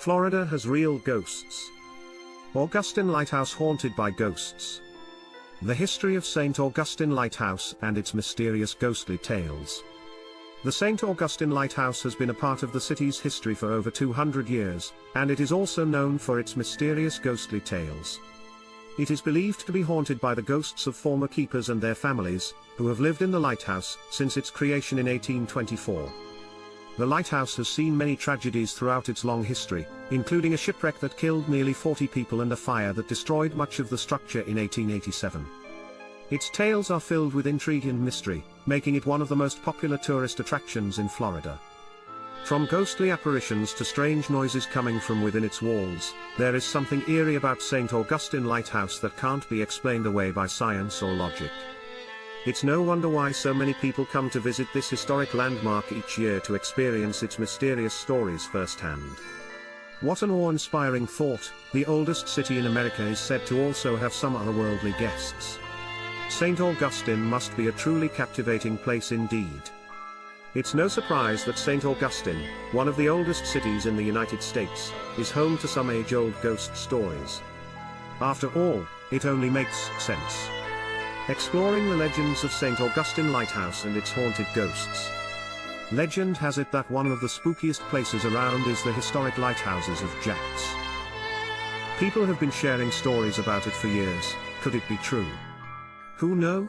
Florida has real ghosts. Augustine Lighthouse haunted by ghosts. The history of St. Augustine Lighthouse and its mysterious ghostly tales. The St. Augustine Lighthouse has been a part of the city's history for over 200 years, and it is also known for its mysterious ghostly tales. It is believed to be haunted by the ghosts of former keepers and their families, who have lived in the lighthouse since its creation in 1824. The lighthouse has seen many tragedies throughout its long history, including a shipwreck that killed nearly 40 people and a fire that destroyed much of the structure in 1887. Its tales are filled with intrigue and mystery, making it one of the most popular tourist attractions in Florida. From ghostly apparitions to strange noises coming from within its walls, there is something eerie about St. Augustine Lighthouse that can't be explained away by science or logic. It's no wonder why so many people come to visit this historic landmark each year to experience its mysterious stories firsthand. What an awe-inspiring thought, the oldest city in America is said to also have some otherworldly guests. St. Augustine must be a truly captivating place indeed. It's no surprise that St. Augustine, one of the oldest cities in the United States, is home to some age-old ghost stories. After all, it only makes sense. Exploring the legends of St. Augustine Lighthouse and its haunted ghosts. Legend has it that one of the spookiest places around is the historic lighthouses of Jack's. People have been sharing stories about it for years. Could it be true? Who knows?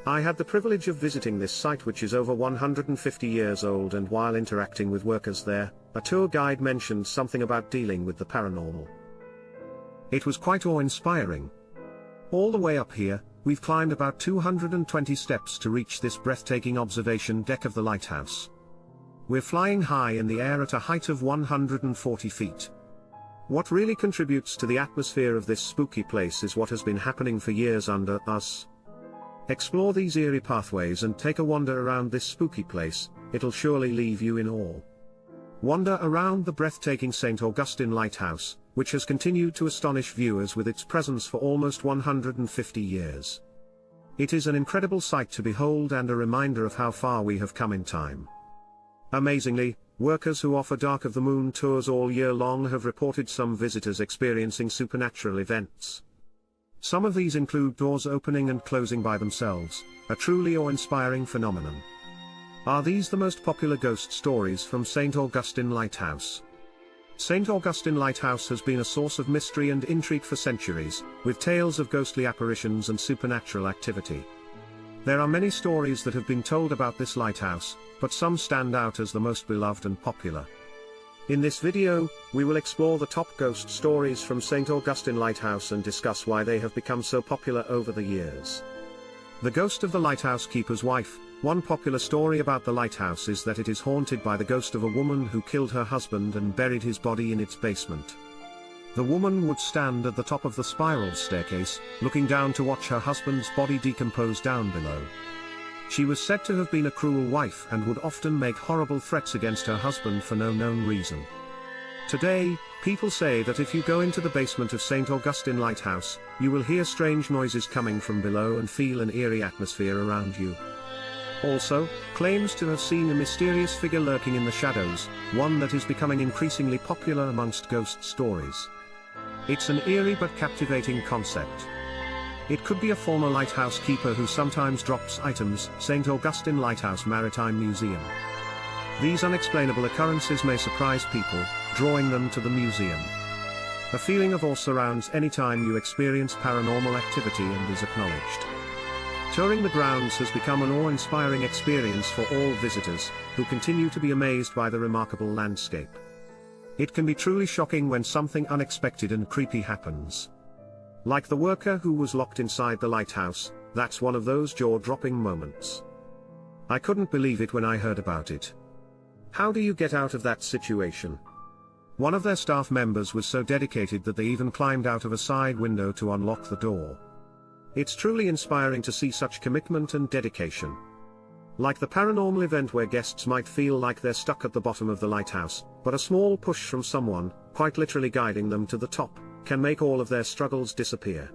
I had the privilege of visiting this site, which is over 150 years old, and while interacting with workers there, a tour guide mentioned something about dealing with the paranormal. It was quite awe-inspiring. All the way up here, we've climbed about 220 steps to reach this breathtaking observation deck of the lighthouse. We're flying high in the air at a height of 140 feet. What really contributes to the atmosphere of this spooky place is what has been happening for years under us. Explore these eerie pathways and take a wander around this spooky place, it'll surely leave you in awe. Wander around the breathtaking St. Augustine Lighthouse, which has continued to astonish viewers with its presence for almost 150 years. It is an incredible sight to behold and a reminder of how far we have come in time. Amazingly, workers who offer Dark of the Moon tours all year long have reported some visitors experiencing supernatural events. Some of these include doors opening and closing by themselves, a truly awe-inspiring phenomenon. Are these the most popular ghost stories from St. Augustine Lighthouse? St. Augustine Lighthouse has been a source of mystery and intrigue for centuries, with tales of ghostly apparitions and supernatural activity. There are many stories that have been told about this lighthouse, but some stand out as the most beloved and popular. In this video, we will explore the top ghost stories from St. Augustine Lighthouse and discuss why they have become so popular over the years. The ghost of the lighthouse keeper's wife. One popular story about the lighthouse is that it is haunted by the ghost of a woman who killed her husband and buried his body in its basement. The woman would stand at the top of the spiral staircase, looking down to watch her husband's body decompose down below. She was said to have been a cruel wife and would often make horrible threats against her husband for no known reason. Today, people say that if you go into the basement of St. Augustine Lighthouse, you will hear strange noises coming from below and feel an eerie atmosphere around you. Also, claims to have seen a mysterious figure lurking in the shadows, one that is becoming increasingly popular amongst ghost stories. It's an eerie but captivating concept. It could be a former lighthouse keeper who sometimes drops items. St. Augustine Lighthouse Maritime Museum. These unexplainable occurrences may surprise people, drawing them to the museum. A feeling of awe surrounds any time you experience paranormal activity and is acknowledged. Touring the grounds has become an awe-inspiring experience for all visitors, who continue to be amazed by the remarkable landscape. It can be truly shocking when something unexpected and creepy happens. Like the worker who was locked inside the lighthouse, that's one of those jaw-dropping moments. I couldn't believe it when I heard about it. How do you get out of that situation? One of their staff members was so dedicated that they even climbed out of a side window to unlock the door. It's truly inspiring to see such commitment and dedication. Like the paranormal event where guests might feel like they're stuck at the bottom of the lighthouse, but a small push from someone, quite literally guiding them to the top, can make all of their struggles disappear.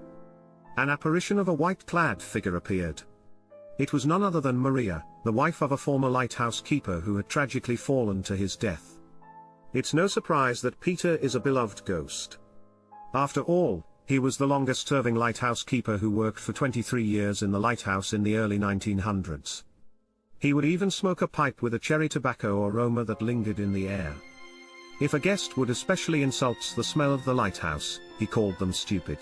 An apparition of a white-clad figure appeared. It was none other than Maria, the wife of a former lighthouse keeper who had tragically fallen to his death. It's no surprise that Peter is a beloved ghost. After all, he was the longest-serving lighthouse keeper who worked for 23 years in the lighthouse in the early 1900s. He would even smoke a pipe with a cherry tobacco aroma that lingered in the air. If a guest would especially insult the smell of the lighthouse, he called them stupid.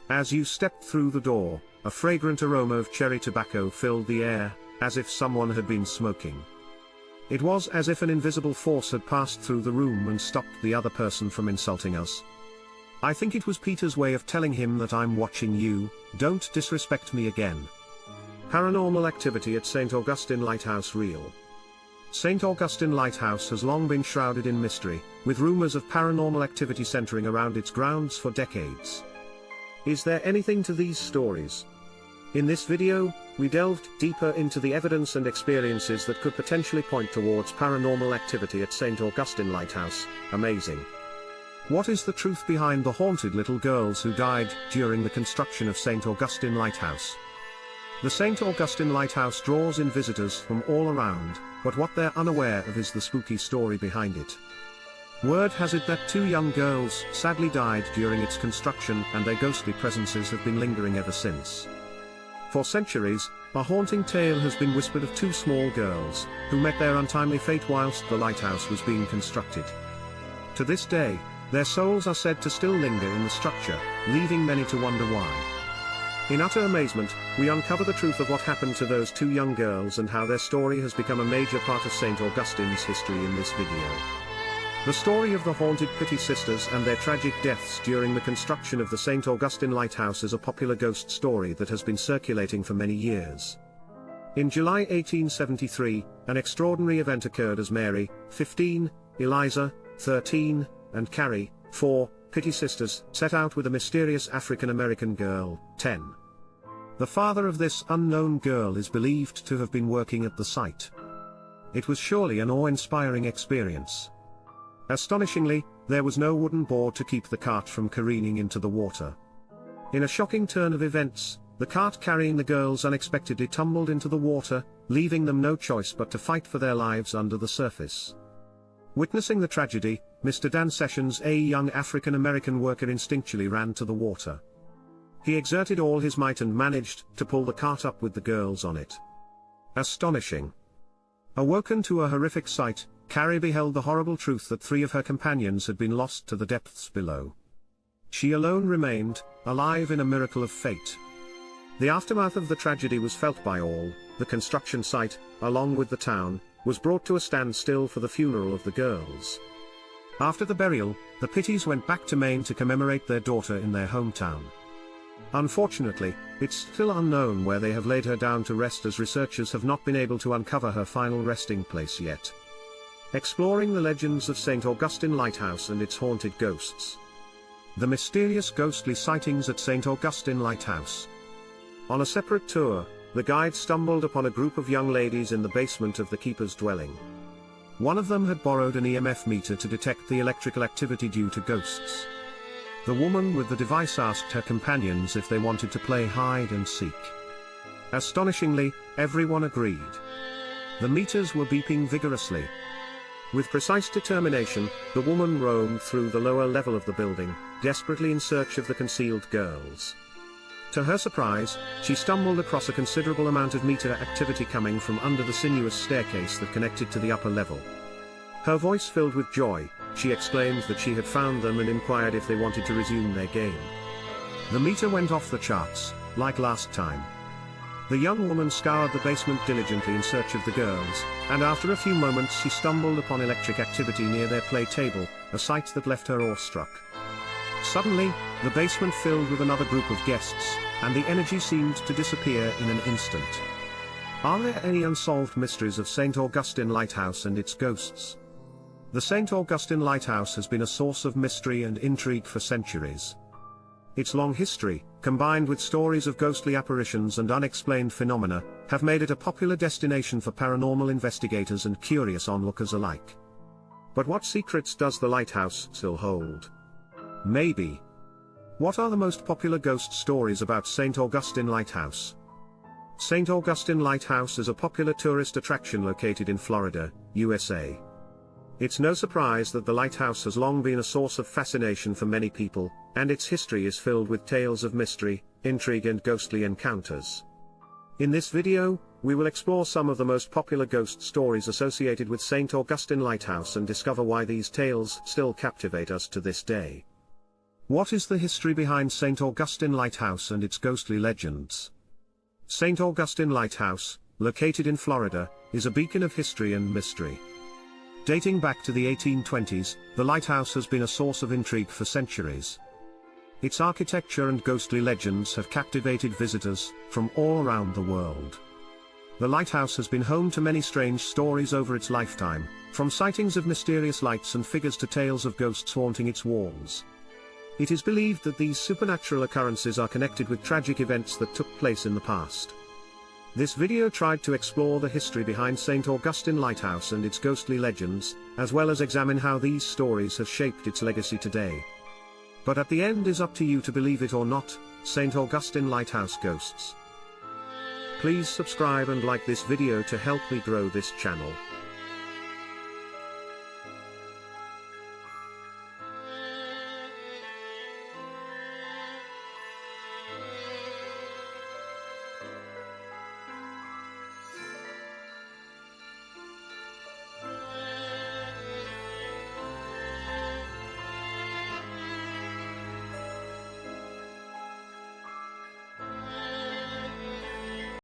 As you stepped through the door, a fragrant aroma of cherry tobacco filled the air, as if someone had been smoking. It was as if an invisible force had passed through the room and stopped the other person from insulting us. I think it was Peter's way of telling him that I'm watching you, don't disrespect me again. Paranormal activity at St. Augustine Lighthouse real. St. Augustine Lighthouse has long been shrouded in mystery, with rumors of paranormal activity centering around its grounds for decades. Is there anything to these stories? In this video, we delved deeper into the evidence and experiences that could potentially point towards paranormal activity at St. Augustine Lighthouse. Amazing. What is the truth behind the haunted little girls who died during the construction of St. Augustine Lighthouse? The St. Augustine Lighthouse draws in visitors from all around, but what they're unaware of is the spooky story behind it. Word has it that 2 young girls sadly died during its construction, and their ghostly presences have been lingering ever since. For centuries, a haunting tale has been whispered of 2 small girls, who met their untimely fate whilst the lighthouse was being constructed. To this day, their souls are said to still linger in the structure, leaving many to wonder why. In utter amazement, we uncover the truth of what happened to those 2 young girls and how their story has become a major part of St. Augustine's history in this video. The story of the haunted Pitty sisters and their tragic deaths during the construction of the St. Augustine Lighthouse is a popular ghost story that has been circulating for many years. In July 1873, an extraordinary event occurred as Mary, 15, Eliza, 13, and Carrie, 4, Pitty sisters, set out with a mysterious African-American girl, 10. The father of this unknown girl is believed to have been working at the site. It was surely an awe-inspiring experience. Astonishingly, there was no wooden board to keep the cart from careening into the water. In a shocking turn of events, the cart carrying the girls unexpectedly tumbled into the water, leaving them no choice but to fight for their lives under the surface. Witnessing the tragedy, Mr. Dan Sessions, a young African-American worker, instinctually ran to the water. He exerted all his might and managed to pull the cart up with the girls on it. Astonishing. Awoken to a horrific sight, Carrie beheld the horrible truth that 3 of her companions had been lost to the depths below. She alone remained, alive in a miracle of fate. The aftermath of the tragedy was felt by all. The construction site, along with the town, was brought to a standstill for the funeral of the girls. After the burial, the Pittys went back to Maine to commemorate their daughter in their hometown. Unfortunately, it's still unknown where they have laid her down to rest, as researchers have not been able to uncover her final resting place yet. Exploring the legends of St. Augustine Lighthouse and its haunted ghosts. The mysterious ghostly sightings at St. Augustine Lighthouse. On a separate tour, the guide stumbled upon a group of young ladies in the basement of the keeper's dwelling. One of them had borrowed an EMF meter to detect the electrical activity due to ghosts. The woman with the device asked her companions if they wanted to play hide and seek. Astonishingly, everyone agreed. The meters were beeping vigorously. With precise determination, the woman roamed through the lower level of the building, desperately in search of the concealed girls. To her surprise, she stumbled across a considerable amount of meter activity coming from under the sinuous staircase that connected to the upper level. Her voice filled with joy, she exclaimed that she had found them and inquired if they wanted to resume their game. The meter went off the charts, like last time. The young woman scoured the basement diligently in search of the girls, and after a few moments she stumbled upon electric activity near their play table, a sight that left her awestruck. Suddenly, the basement filled with another group of guests, and the energy seemed to disappear in an instant. Are there any unsolved mysteries of St. Augustine Lighthouse and its ghosts? The St. Augustine Lighthouse has been a source of mystery and intrigue for centuries. Its long history, combined with stories of ghostly apparitions and unexplained phenomena, have made it a popular destination for paranormal investigators and curious onlookers alike. But what secrets does the lighthouse still hold? Maybe. What are the most popular ghost stories about St. Augustine Lighthouse? St. Augustine Lighthouse is a popular tourist attraction located in Florida, USA. It's no surprise that the lighthouse has long been a source of fascination for many people, and its history is filled with tales of mystery, intrigue and ghostly encounters. In this video, we will explore some of the most popular ghost stories associated with St. Augustine Lighthouse and discover why these tales still captivate us to this day. What is the history behind St. Augustine Lighthouse and its ghostly legends? St. Augustine Lighthouse, located in Florida, is a beacon of history and mystery. Dating back to the 1820s, the lighthouse has been a source of intrigue for centuries. Its architecture and ghostly legends have captivated visitors from all around the world. The lighthouse has been home to many strange stories over its lifetime, from sightings of mysterious lights and figures to tales of ghosts haunting its walls. It is believed that these supernatural occurrences are connected with tragic events that took place in the past. This video tried to explore the history behind St. Augustine Lighthouse and its ghostly legends, as well as examine how these stories have shaped its legacy today. But at the end is up to you to believe it or not. St. Augustine Lighthouse Ghosts. Please subscribe and like this video to help me grow this channel.